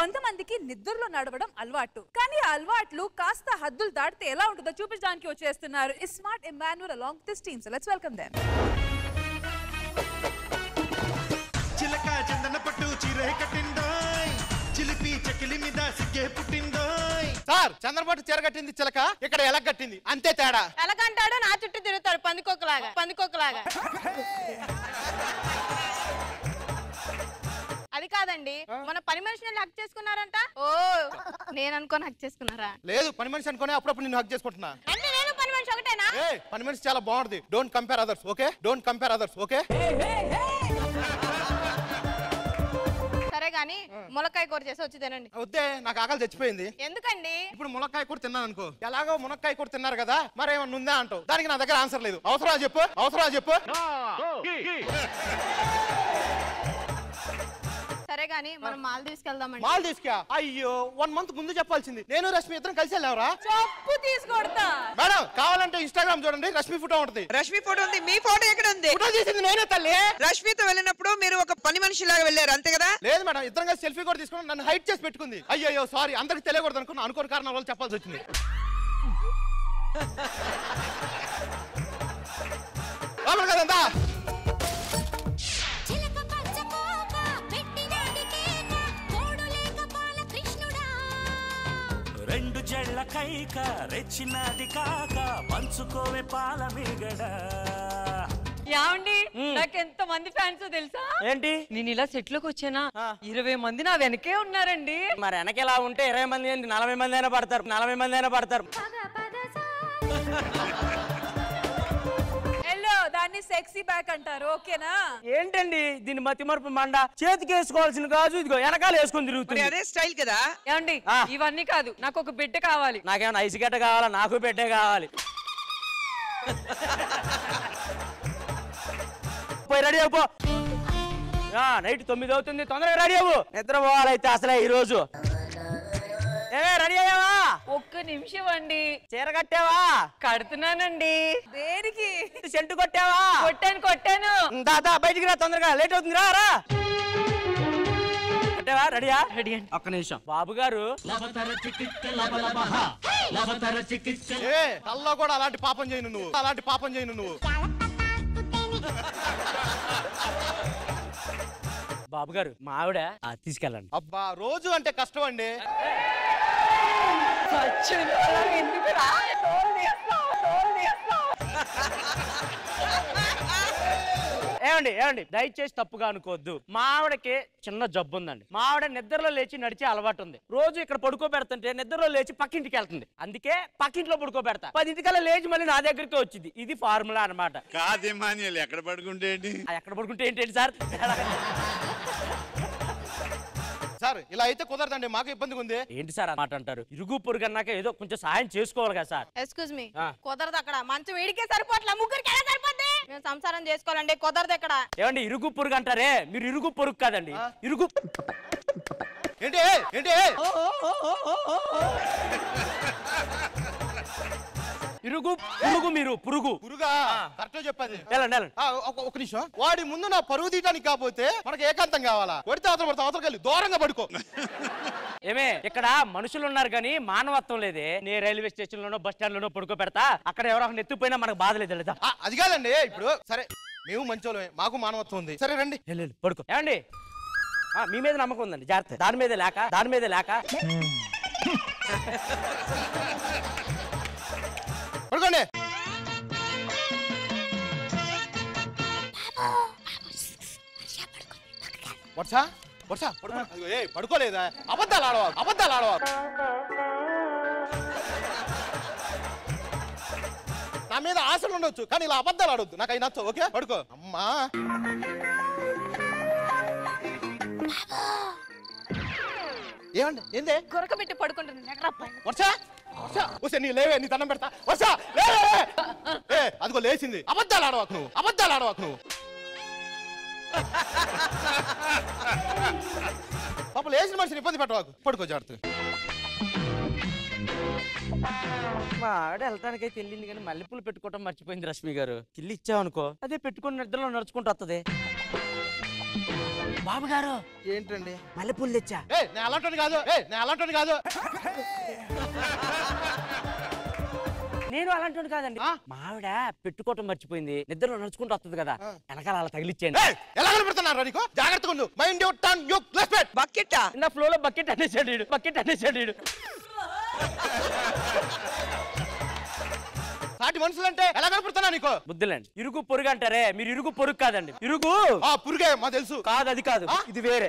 కొంతమందికి నిద్రలో నడవడం అలవాటు, కానీ ఆ అలవాట్లు కాస్త హద్దులు దాటితే ఎలా ఉంటుందో చూపించడానికి వచ్చేస్తున్నారు iSmart Immanuel along this team. So let's welcome them. చిలక చందన పట్టు చీరే కట్టిందోయ్, చిలిపి చెకిలి మీద సిగ్గే పుట్టిందోయ్. సార్ చంద్రపట్టు చీర కట్టింది చిలక, ఇక్కడ ఎలా కట్టింది అంతే తేడా. ఎలాగంటాడు నా చుట్టూ తిరుగుతాడు పందికొక్కలాగా. అది కాదండి, మన పని మనిషిని హక్ చేసుకున్నారంట. ఓ నేను అనుకోని హక్ చేసుకున్నారా? లేదు, పని మనిషి అనుకునే అప్పుడప్పుడు నేను హక్ చేసుకుంటున్నా. అంటే నేను పని మనిషి ఒకటేనా? పని మనిషి చాలా బాగుంది. Don't compare others, okay? Don't compare others, okay? సరే గాని ములక్కాయ కూర చేసి వచ్చి తినండి. వద్దే, నాకు ఆకలి చచ్చిపోయింది. ఎందుకండి? ఇప్పుడు మునక్కాయ కూర తిన్నాను అనుకో, ఎలాగో మునక్కాయ కూర తిన్నారు కదా, మరి ఏమన్నా ఉందా అంటావు. దానికి నా దగ్గర ఆన్సర్ లేదు. అవసరా చెప్పు. సరే గాని మనం మాల్ తీసుకెళ్దామండి. మాల్ తీసుకా? అయ్యో, 1 మంత్ ముందు చెప్పాల్సింది. నేను రష్మి ఇద్దరం కలిసి వెళ్ళావరా? చెప్పు తీసుకొడతా మేడం, కావాలంటే ఇన్స్టాగ్రామ్ చూడండి, రష్మి ఫోటో ఉంటుంది. రష్మి ఫోటో ఉంది. మీ ఫోటో ఎక్కడ ఉంది? ఫోటో తీసింది నేనే తల్లి. రష్మితో వెళ్ళినప్పుడు మీరు ఒక పని మనిషి లాగా వెళ్ళారు అంతే కదా? లేదు మేడం, ఇద్దరం కలిసి సెల్ఫీ కూడా తీసుకుని నన్ను హైట్ చేసి పెట్టుకుంది. అయ్యో సారీ, అందరికి తెలియకూడదు అనుకోని కారణాల వల్ల చెప్పాల్సి వచ్చింది. కదంతా రెండు జళ్ళ కైక రెచ్చినది కాక పంచుకోవే పాల మీగడ. ఏమండి, నాకు ఎంత మంది ఫ్యాన్స్ తెలుసా? ఏంటి, నేను ఇలా సెట్ లోకి వచ్చానా 20 మంది నా వెనకే ఉన్నారండి. మరి వెనకెలా ఉంటే 20 మంది 40 మంది అయినా పడతారు. దాన్ని సెక్సీ బ్యాక్ అంటారు, ఓకేనా? ఏంటండి దీని మతి మరుపు మండ? చేతికి వేసుకోవాల్సిన గాజు ఇదిగో వెనకాల వేసుకుని తిరుగుతుంది. అదే స్టైల్ కదా. ఏమండి, ఇవన్నీ కాదు, నాకు ఒక బిడ్డ కావాలి. నాకేమైనా ఐసు గడ్డ కావాలా? నాకు బిడ్డే కావాలి. పోయి రెడీ అయిపో. నైట్ 9 అవుతుంది, తొందరగా రెడీ అవ్వు. నిద్ర పోవాలైతే అసలే ఈ రోజు. రెడీ అయ్యావా? ఒక్క నిమిషం అండి. చీర కట్టావా? కడుతున్నానండి. దేనికి? సెంటు కొట్టావా? కొట్టాను. దాదా బయటికి రా, తొందరగా లేట్ అవుతుంది. రా కట్టావా? రెడీయా? రెడీ అండి. ఒక్క నిమిషం బాబు గారు. కల్లో కూడా అలాంటి పాపం చేయను నువ్వు. బాబు గారు, మా ఆవిడ తీసుకెళ్ళండి. అబ్బా, రోజు అంటే కష్టం అండి. ఏమండి దయచేసి తప్పుగా అనుకోవద్దు. మా ఆవిడకి చిన్న జబ్బు ఉందండి. మా ఆవిడ నిద్రలో లేచి నడిచే అలవాటు ఉంది. రోజు ఇక్కడ పడుకోబెడుతుంటే నిద్రలో లేచి పక్కింటికి వెళ్తుంది. అందుకే పక్కింట్లో పడుకోబెడతా. 10 లేచి మళ్ళీ నా దగ్గరికి వచ్చింది. ఇది ఫార్ములా అనమాట. ఎక్కడ పడుకుంటే ఏంటి సార్? సార్ ఇలా అయితే కుదరదండి, మాకు ఇబ్బందిగా ఉంది. ఏంటి సార్ అన్నమాట అంటారు? ఇరుగు పొరుగు అన్నాక ఏదో కొంచెం సాయం చేసుకోవాలి కదా సార్. ఎక్స్క్యూజ్ మీ, కుదరదు. అక్కడ మంచం వీడికే సరిపోట్లా, ముగ్గురికి ఎలా సరిపోద్ది? మేము సంసారం చేసుకోవాలండి, కుదరదు. ఎక్కడ ఏమండి ఇరుగు పొరుగు అంటారే, మీరు ఇరుగు పొరుగు కాదండి, ఇరుగు. ఏంటి ఇరుగు పురుగు. మీరు పురుగా కరెక్ట్ చెప్పాది. ఒక నిమిషం, వాడి ముందు నా పరుగు తీయడానికి కాకపోతే మనకు ఏకాంతం కావాలా? కొడితే అవతలకెళ్ళి దూరంగా పడుకో. ఏమే, ఇక్కడ మనుషులు ఉన్నారు కానీ మానవత్వం లేదే. నేను రైల్వే స్టేషన్ లోనో బస్ స్టాండ్ లోనో పడుకో పెడతా. అక్కడ ఎవరో ఎత్తుపోయినా మనకు బాధ లేదు. అది కాదండి, ఇప్పుడు సరే మేము మంచోళ్ళమే, మాకు మానవత్వం ఉంది. సరే రండి పడుకో. ఏమండి, మీ మీద నమ్మకం ఉందండి, జాగ్రత్త. దాని మీద లేక పడుకోండి. పడుకోలేదా? అబద్ధాలు ఆడవా. నా మీద ఆశలు ఉండొచ్చు, కానీ ఇలా అబద్ధాలు ఆడొద్దు. నాకు అవి నచ్చవు, ఓకే? పడుకో. అమ్మా ఏమండి, ఏందే గురక పెట్టి పడుకుంటున్నా? నీ లేవే, నీ దండం పెడతా. అదిగో లేచింది. అబద్ధాలు ఆడవాకు నువ్వు. పాప లేచిన మనిషిని ఇబ్బంది పెట్టవాకు. పడుకో జాగ్రత్తగా. మా ఆవిడ వెళ్ళటానికి అయితే వెళ్ళింది కానీ మల్లెపూలు పెట్టుకోవటం మర్చిపోయింది. రష్మి గారు, ఇల్లు ఇచ్చావనుకో, అదే పెట్టుకుని నిద్రలో నడుచుకుంటూ వస్తుంది. బాబు గారు ఏంటండి మల్లెపూలు తెచ్చా. నేను అలాంటి కాదు నేను అలాంటి కాదు. నేను అలాంటి కాదండి. మా ఆవిడ పెట్టుకోవటం మర్చిపోయింది, నిద్రలో నడుచుకుంటూ వస్తుంది కదా, వెనకాల అలా తగిలిచ్చేయండి. ఎలా కనపడుతున్నారు నీకు? జాగ్రత్తగా ఉండు. Mind your turn you respect. Bucket నా ఫ్లో లో బకెట్ అనేసాడు, బకెట్ అనేసాడు. సాటి మనుషులంటే ఎలా కనపడుతున్నా నీకు? బుద్ధులండి. ఇరుగు పొరుగు అంటారే, మీరు ఇరుగు పొరుగు కాదండి. ఇరుగు పురుగే మా తెలుసు. కాదు, అది కాదు, ఇది వేరే.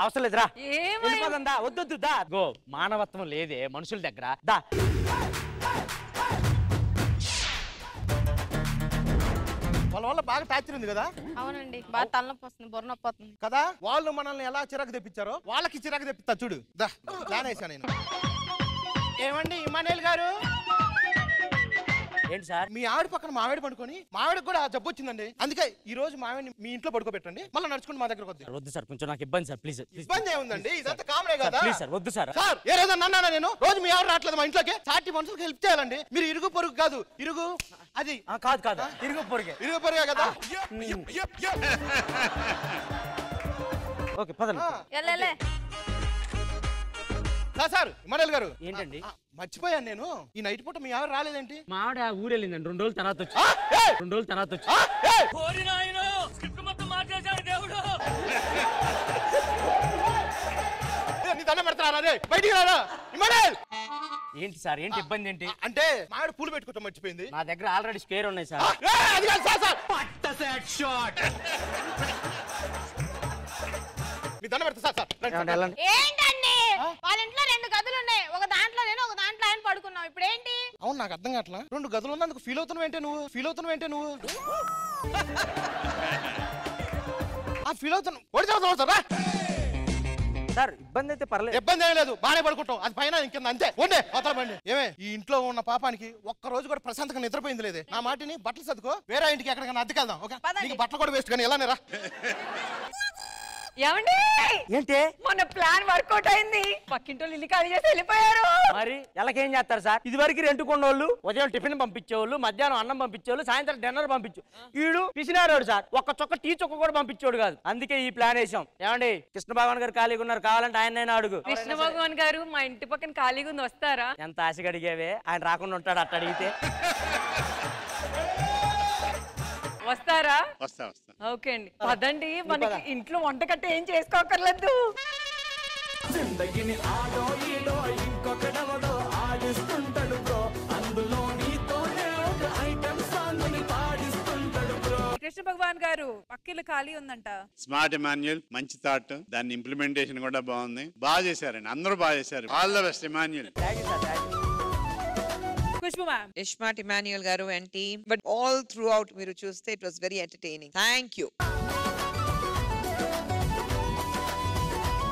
అవసరం లేదురా, వెళ్ళిపోదా. వద్దొద్దు దా. గో మానవత్వం లేదే మనుషుల దగ్గర. దా వాళ్ళ వల్ల బాగా టార్చర్ ఉంది కదా. అవునండి, బాగా తలనొప్పి వస్తుంది, బుర్ర నొప్పి వస్తుంది కదా. వాళ్ళు మనల్ని ఎలా చిరాకు తెప్పించారో వాళ్ళకి చిరాకు తెప్పిస్తా చూడు. దా ప్లాన్ వేసా నేను. ఏమండి ఇమానుయేల్ గారు? ఏంటి సార్? మీ ఆవిడ పక్కన మావిడ పడుకొని మావిడకి కూడా జబ్బు వచ్చిందండి. అందుకే ఈ రోజు మావిడిని మీ ఇంట్లో పడుకోబెట్టండి, మళ్ళీ నడుచుకుని మా దగ్గరకు వద్దు. వద్దు సార్, కొంచెం నాకు ఇబ్బంది సార్, ప్లీజ్. ఇబ్బంది ఏముందండి, ఇదంతా కామనే కదా. ప్లీజ్ సార్, వద్దు సార్. సార్ ఏ రోజు అన్నా నేను రోజు మీ ఆవిడ రావట్లేదు మా ఇంట్లోకి. సాటి మనుషులకు హెల్ప్ చేయాలండి. మీరు ఇరుగు పొరుగు కాదు, ఇరుగు అది కాదు కాదు, ఇరుగు పొరుగే. ఇరుగు పొరుగే కదా. ఓకే పదండి. సార్ ఇమానుయేల్ గారు ఏంటండి? మర్చిపోయాను నేను, ఈ నైట్ పూట మీ ఆవిడ రాలేదేంటి? మా ఆవిడ ఊరు వెళ్ళిందండి, 2 రోజుల తర్వాత వచ్చి. 2 రోజుల తర్వాత వచ్చి. నీ దండం పెడతారా రే, బయటికి రారా ఇమానుయేల్. ఏంటి సార్, ఏంటి ఇబ్బంది ఏంటి? అంటే మా ఆవిడ పూలు పెట్టుకుంటాం మర్చిపోయింది. నా దగ్గర ఆల్రెడీ స్క్వేర్ ఉన్నాయి సార్. అది కాదు సార్. మీ దండం పెడతా సార్. ఏంటండి, వాళ్ళ ఇంట్లో 2 గదులు ఉన్నాయి, ఒక దాంట్లో నేను, ఒక దాంట్లో ఆయన పడుకున్నాం. ఇప్పుడు ఏంటి? అవును నాకు అర్థం కావట్లా. 2 గదులు ఉన్నందుకు ఫీల్ అవుతున్నావు ఏంటే నువ్వు? ఫీల్ అవుతున్నావు సార్ ఇబ్బంది అయితే పర్లేదు. ఇబ్బంది ఏం లేదు, బాగానే పడుకుంటాం. అది పైన ఇంకింద అంతే. ఉండే అవతల బండి. ఏమే ఈ ఇంట్లో ఉన్న పాపానికి ఒక్క రోజు కూడా ప్రశాంతంగా నిద్రపోయింది లేదే. నా మాటిని బట్టలు సర్దుకో, వేరే ఇంటికి ఎక్కడికైనా అద్దెకెళ్దాం. ఓకే, నీకు బట్టలు కూడా వేస్ట్ కానీ ఎలానేరా. ఏమండి ఏంటి? మన ప్లాన్ వర్కౌట్ అయింది. పక్కింటోళ్ళు ఇల్లు ఖాళీ చేసి వెళ్ళిపోయారు. మరి ఎలాగేం చేస్తారు సార్? ఇది వరకు రెంట్ కొన్నోళ్ళు ఉదయం టిఫిన్ పంపించేవాళ్ళు, మధ్యాహ్నం అన్నం పంపించేవాళ్ళు, సాయంత్రం డిన్నర్ పంపించు. ఈడు పిసినారోడు సార్, ఒక్క చొక్క టీ చొక్క కూడా పంపించేవాడు కాదు. అందుకే ఈ ప్లాన్ వేసాం. ఏమండి కృష్ణ భగవాన్ గారు ఖాళీగా ఉన్నారు, కావాలంటే ఆయన అడుగు. కృష్ణ భగవాన్ గారు మా ఇంటి పక్కన ఖాళీగా ఉంది, వస్తారా? ఎంత ఆశగా అడిగేవే, ఆయన రాకుండా ఉంటాడు అట్ట అడిగితే. వస్తారా? వస్తా. ఓకే అండి, పదండి. మనకి ఇంట్లో వంట కట్ట ఏం చేసుకోకర్లేదు. కృష్ణ భగవాన్ గారు పక్కిల్లు ఖాళీ ఉందంట. స్మార్ట్ ఇమాన్యుయల్, మంచి థాట్. దాని ఇంప్లిమెంటేషన్ కూడా బాగుంది. బాగా చేశారండి, అందరూ బాగా చేశారు. All the best Emmanuel. Khushbu ma'am. ISmart Emmanuel గారు and team, but all throughout మీరు చూస్తే it was very entertaining. Thank you.